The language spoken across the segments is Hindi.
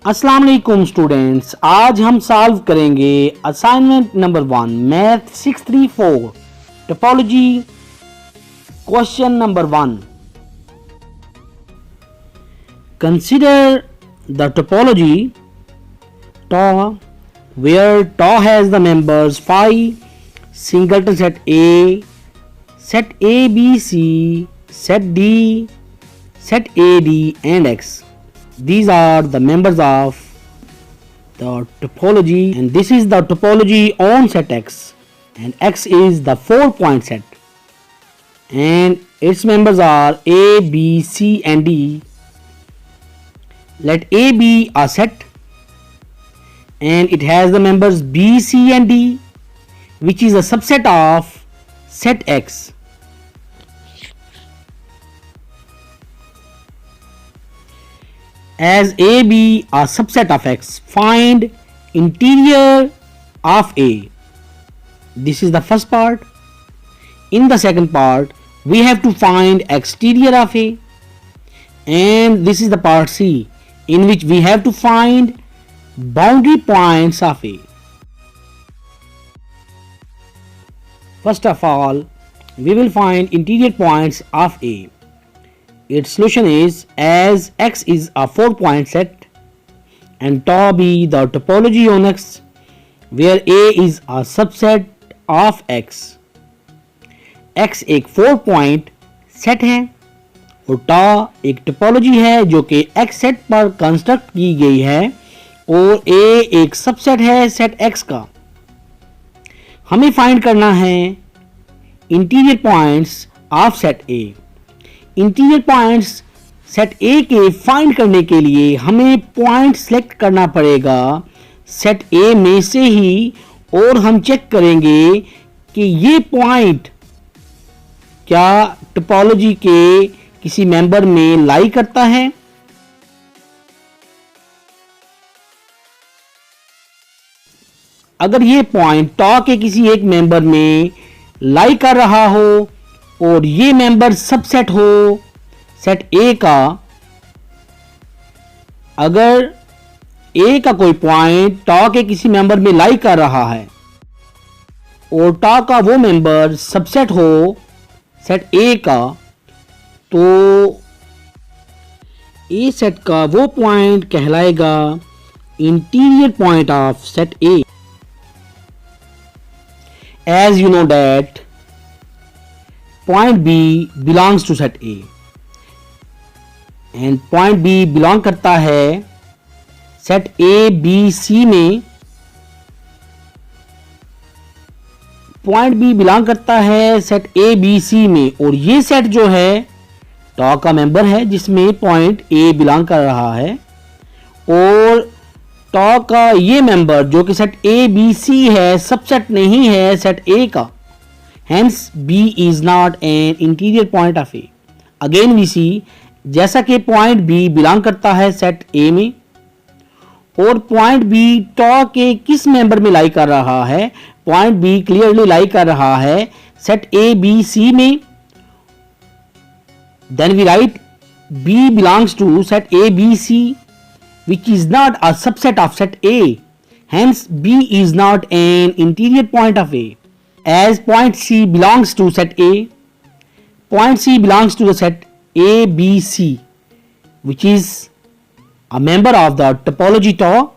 अस्सलाम वालेकुम स्टूडेंट्स, आज हम सॉल्व करेंगे assignment number 1 math 634 topology question number 1। Consider the topology tau where tau has the members phi, singleton set A, set ABC, set D, set AD and X. These are the members of the topology, and this is the topology on set X, and X is the 4-point set, and its members are A, B, C and D. Let A be a set and it has the members B, C and D, which is a subset of set X. As A be a subset of X, find interior of A. This is the first part. In the second part, we have to find exterior of A, and this is the part C, in which we have to find boundary points of A. First of all, we will find interior points of A. Its solution is, as X is a 4-point set and tau be the topology on X, where A is a subset of X. X एक 4-point सेट है और tau एक टोपोलॉजी है जो कि X सेट पर कंस्ट्रक्ट की गई है, और A एक सबसेट है सेट X का। हमें फाइंड करना है interior points of set A। Interior points set A के फाइंड करने के लिए हमें पॉइंट सेलेक्ट करना पड़ेगा सेट A में से ही, और हम चेक करेंगे कि ये पॉइंट क्या टोपोलॉजी के किसी मेंबर में लाई करता है। अगर ये पॉइंट tau के किसी एक मेंबर में लाई कर रहा हो और ये मेंबर सबसेट हो सेट A का, अगर A का कोई पॉइंट tau के किसी मेंबर में लाई कर रहा है और tau का वो मेंबर सबसेट हो सेट A का, तो A सेट का वो पॉइंट कहलाएगा interior point of set A. As you know that point B belongs to set A, and point B belong करता है set A, B, C में। point B belong करता है set A, B, C में, और ये सेट जो है tau का मेंबर है जिसमें point A belong कर रहा है, और tau का ये मेंबर जो कि सेट A, B, C है सबसेट नहीं है सेट A का, hence B is not an interior point of A. Again we see, जैसा कि पॉइंट B बिलोंग करता है सेट A में, और पॉइंट B tau के किस मेंबर में लाई कर रहा है, पॉइंट B क्लियरली लाई कर रहा है सेट A, B, C में, then we write B belongs to set A, B, C, which is not a subset of set A, hence B is not an interior point of A. As point C belongs to set A, point C belongs to the set A, B, C, which is a member of the topology tau,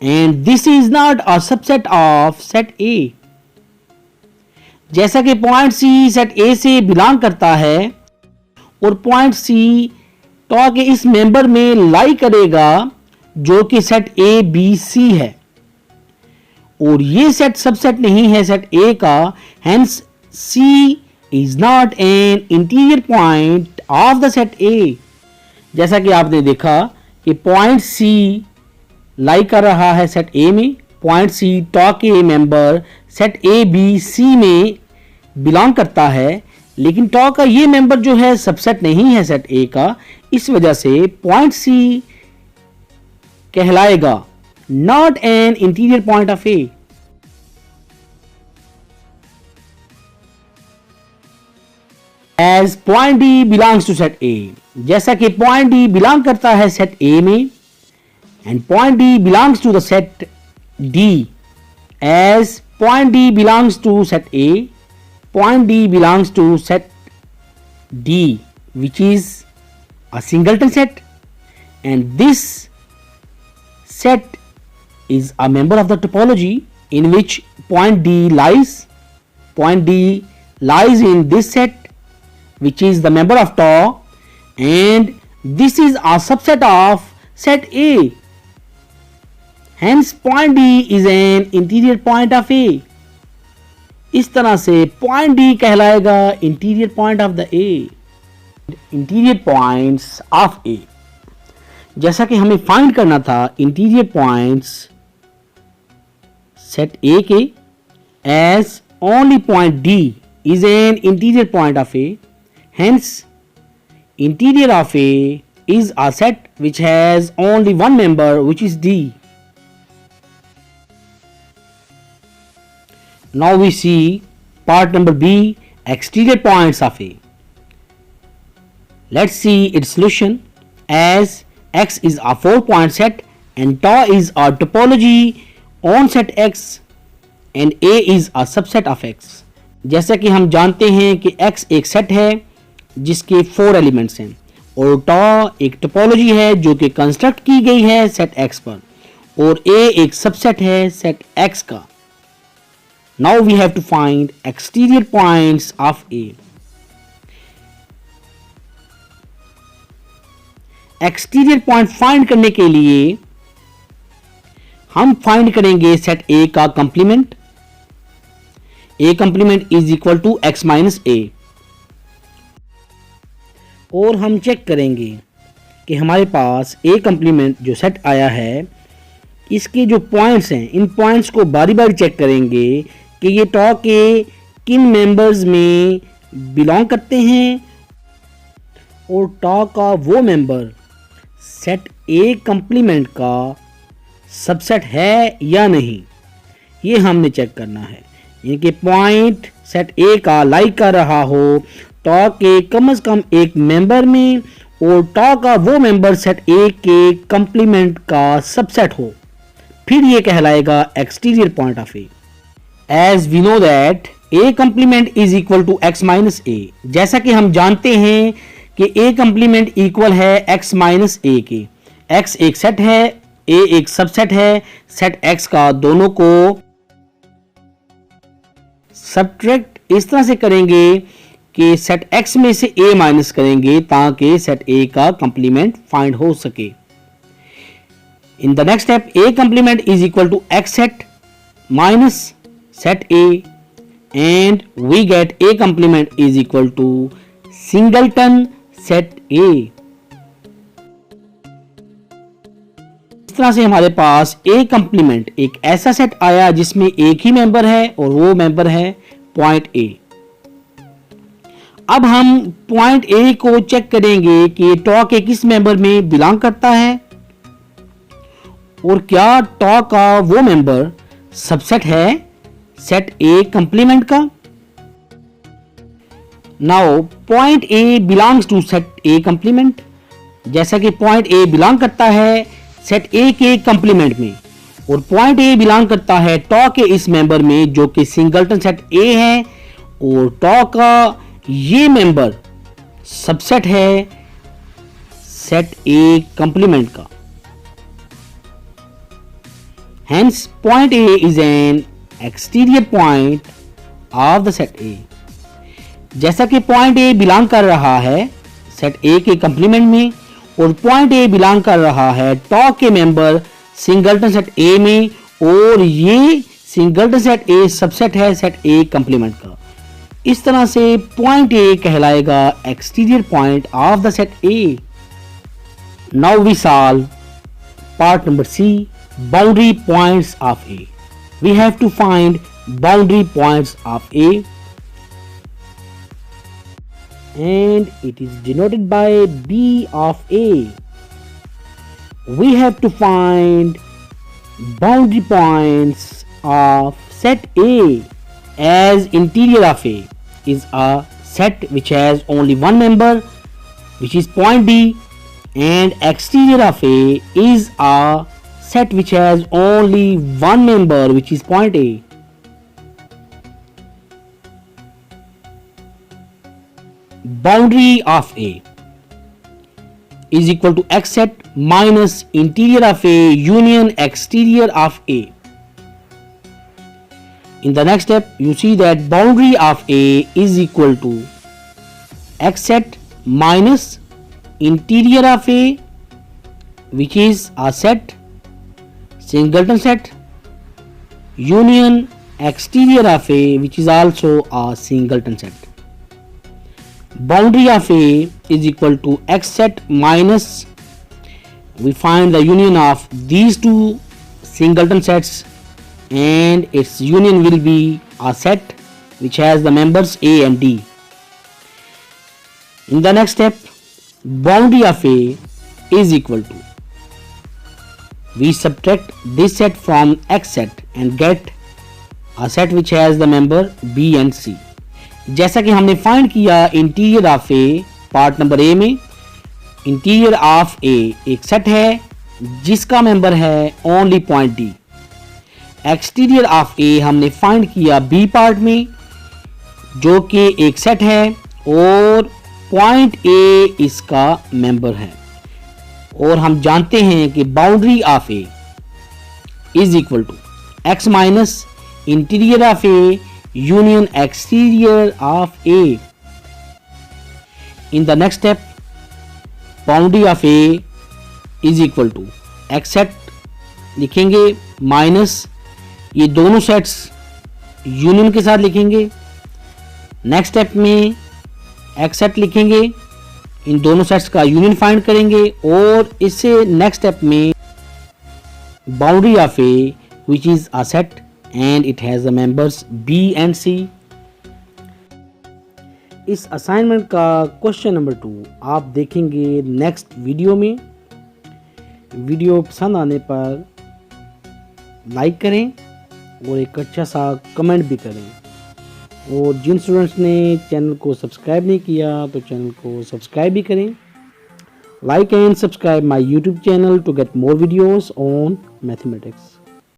and this is not a subset of set A. जैसा कि पॉइंट C सेट A से बिलोंग करता है और पॉइंट C tau के इस मेंबर में लाई करेगा जो कि सेट A, B, C है, और ये सेट सबसेट नहीं है सेट A का, hence C is not an interior point of the set A. जैसा कि आपने देखा कि पॉइंट C लाई कर रहा है सेट A में, पॉइंट C tau के member set A, B, C में बिलोंग करता है, लेकिन tau का ये मेंबर जो है सबसेट नहीं है सेट A का, इस वजह से पॉइंट C कहलाएगा not an interior point of A. As point D belongs to set A, जैसा कि पॉइंट D बिलोंग करता है सेट A में, and point D belongs to the set D, as point D belongs to set A, point D belongs to set D, which is a singleton set, and this set is a member of the topology in which point D lies. Point D lies in this set, which is the member of tau, and this is a subset of set A. Hence point D is an interior point of A. इस तरह से point D कहलाएगा interior point of the A. Interior points of A. जैसा कि हमें फाइंड करना था interior points set A के, as only point D is an interior point of A. Hence interior of A is a set which has only one member, which is D. Now we see part number B, exterior points of A. Let's see its solution, as X is a 4-point set and tau is a topology on set X and A is a subset of X. जैसा कि हम जानते हैं कि X एक सेट है जिसके 4 एलिमेंट्स हैं और tau एक टोपोलॉजी है जो कि कंस्ट्रक्ट की गई है सेट X पर, और A एक सबसेट है सेट X का. Now we have to find exterior points of A. Exterior point find करने के लिए हम फाइंड करेंगे सेट A का complement. A complement is equal to x minus A, और हम चेक करेंगे कि हमारे पास A कंप्लीमेंट जो सेट आया है इसके जो पॉइंट्स हैं, इन पॉइंट्स को बारी बारी चेक करेंगे कि ये tau के किन मेंबर्स में बिलोंग करते हैं और tau का वो मेंबर सेट A कंप्लीमेंट का सबसेट है या नहीं, ये हमने चेक करना है. यानी कि पॉइंट सेट A का लाइक कर रहा हो tau के कम से कम एक मेंबर में और tau का वो मेंबर सेट A के कंप्लीमेंट का सबसेट हो, फिर ये कहलाएगा exterior point of A. As we know that A complement is equal to x minus A. जैसा कि हम जानते हैं कि A complement इक्वल है x माइनस A के. x एक सेट है, A एक सबसेट है सेट x का. दोनों को सब्ट्रैक्ट इस तरह से करेंगे कि सेट x में से A माइनस करेंगे ताकि सेट A का कंप्लीमेंट फाइंड हो सके. In the next step, A complement is equal to x set minus set A, and we get A complement is equal to singleton set A. इस तरह से हमारे पास A complement एक ऐसा सेट आया जिसमें एक ही मेंबर है और वो मेंबर है पॉइंट A. अब हम पॉइंट A को चेक करेंगे कि tau के किस मेंबर में बिलोंग करता है और क्या tau का वो मेंबर सबसेट है सेट A कंप्लीमेंट का. Now point A belongs to set A complement. जैसा कि पॉइंट A बिलोंग करता है सेट A के कंप्लीमेंट में और पॉइंट A बिलोंग करता है tau के इस मेंबर में जो कि सिंगलटन सेट A है, और tau का ये मेंबर सबसेट है सेट A कंप्लीमेंट का. Hence point A is an exterior point of the set A. जैसा कि पॉइंट A बिलोंग कर रहा है सेट A के कंप्लीमेंट में और पॉइंट A बिलोंग कर रहा है tau के मेंबर सिंगलटन सेट A में, और ये सिंगलटन सेट A सबसेट है सेट A कंप्लीमेंट का. इस तरह से पॉइंट A कहलाएगा exterior point of the set A. Now we solve part number C, boundary points of A. We have to find boundary points of A, and it is denoted by B of A. We have to find boundary points of set A, as interior of A is a set which has only one member, which is point D, and exterior of A is a set which has only one member, which is point A. Boundary of A is equal to X set minus interior of A union exterior of A. In the next step, you see that boundary of A is equal to X set minus interior of A, which is a set, singleton set, union exterior of A, which is also a singleton set. Boundary of A is equal to X set minus, we find the union of these two singleton sets, and its union will be a set which has the members A and D. In the next step, boundary of A is equal to, we subtract this set from X set and get a set which has the member B and C. जैसा कि हमने फाइंड किया interior of A part number A में, इंटीरियर ऑफ ए एक सेट है जिसका मेंबर है only point D. Exterior of a हमने फाइंड किया बी पार्ट में, जो कि एक सेट है और पॉइंट ए इसका मेंबर है। और हम जानते हैं कि boundary of A is equal to X minus interior of A union exterior of A. In the next step, boundary of A is equal to X set लिखेंगे माइनस ये दोनों सेट्स यूनियन के साथ लिखेंगे। नेक्स्ट स्टेप में X set लिखेंगे, इन दोनों सेट्स का यूनियन फाइंड करेंगे और इससे नेक्स्ट स्टेप में boundary of A which is a set and it has the members B and C. इस असाइनमेंट का क्वेश्चन नंबर 2 आप देखेंगे नेक्स्ट वीडियो में। वीडियो पसंद आने पर लाइक करें और एक अच्छा सा कमेंट भी करें। और जिन स्टूडेंट्स ने चैनल को सब्सक्राइब नहीं किया तो चैनल को सब्सक्राइब भी करें। Like and subscribe my YouTube channel to get more videos on mathematics.